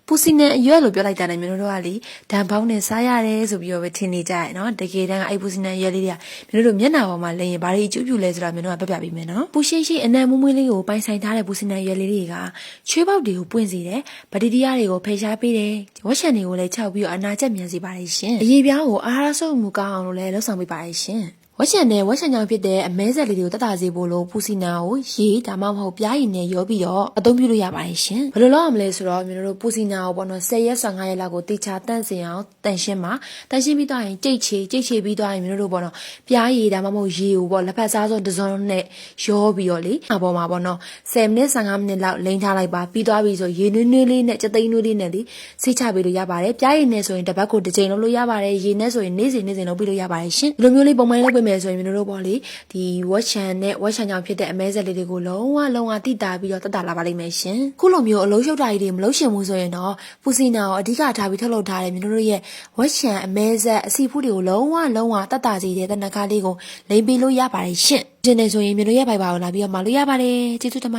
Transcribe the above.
ပူစီနန်အရွက်လို့ပြောလိုက်တာနဲ့မျိုးတို့ကလေဓာတ်ပေါင်းနဲ့စားရတယ်ဆိုပြီးတော့ပဲထင်နေကြရနော်တကယ်တမ်းအဲ့ပူစီနန်အရွက်လေးတွေကမျိုးတို့မျက်နှာပေါ်မှာလင်းရင်ဘာတွေအကျူးပြူလဲဆိုတာမျိုးတို့ကပြပြပေးမယ်နော်ပူရှိရှိအနံမွေးမွေးလေးကိုပိုင်ဆိုင်ထားတဲ့ပူစီနန်အရွက်လေးတွေကချွေးပေါက်တွေကိုပွင့်စေတယ်ဗတီရီယာတွေကိုဖိရှားပေးတယ်ဝက်ရှန်တွေကိုလည်းခြောက်ပြီးတော့အနာကျက်မြန်စေပါတယ်ရှင်အရေးပြားကိုအာဟာရစုပ်မှုကောင်းအောင်လို့လည်းလှုပ်ဆောင်ပေးပါတယ်ရှင်ဝက်ရှန်နဲ့ဝက်ရှန်ကြောင့်ဖြစ်တဲ့အမဲဆက်လေးတွေကိုတတ်တာစေဖို့လို့ပူစီနာကိုရေဒါမှမဟုတ်ပြားရည်နဲ့ရောပြီးတော့အသုံးပြုလို့ရပါတယ်ရှင်ဘယ်လိုလုပ်အောင်လဲဆိုတော့မျိုးတို့ပူစီနာကိုပေါ့နော်10ရက်15ရက်လောက်ကိုတေချာတန့်စင်အောင်တန့်ရှင်းပါတန့်ရှင်းပြီးတော့ရင်ကြိတ်ချေပြီးတော့ရင်မျိုးတို့ပေါ့နော်ပြားရည်ဒါမှမဟုတ်ရေကိုပေါ့လက်ဖက်စားစုံတစ်စုံနဲ့ရောပြီးတော့လေအပေါ်မှာပေါ့နော်10မိနစ်15မိနစ်လောက်လိမ်းထားလိုက်ပါပြီးသွားပြီဆိုရေနွေးလေးနဲ့ကြက်သိန်းနွေးလေးနဲ့လေစိတ်ချပေးလို့ရပါတယ်ပြားရည်နဲ့ဆိုရင်တစ်ပတ်ကိုတစ်ချိန်လုပ်လို့ရပါတယ်ရေနဲ့ဆိုရင်နေ့စဉ်လုပ်ပြီးလို့ရပါတယ်ရှင်ဒီလိုမျိုးလေးပုံမှန်လုပ်ပေးမယ်ဆိုရင်မျိုးတို့ပေါ့လေဒီဝက်ရှန်နဲ့ဝက်ရှန်ကြောင့်ဖြစ်တဲ့အမဲဆက်လေးတွေကိုလုံးဝတိတာပြီးတော့တက်တာလာပါလိမ့်မယ်ရှင်ခုလိုမျိုးအလုံးရှုပ်တာကြီးတွေမလုံးရှင်ဘူးဆိုရင်တော့ပူစီနာကိုအဓိကထားပြီးထုတ်လုပ်ထားတဲ့မျိုးတို့ရဲ့ဝက်ရှန်အမဲဆက်အစီဖူးတွေကိုလုံးဝတက်တာစီတဲ့တနက်ကားလေးကိုလိမ့်ပေးလို့ရပါတယ်ရှင်ဒီနေ့ဆိုရင်မျိုးတို့ရဲ့ဘိုင်ဘာကိုလာပြီးတော့မလို့ရပါတယ်ကျေးဇူးတင်ပါတယ်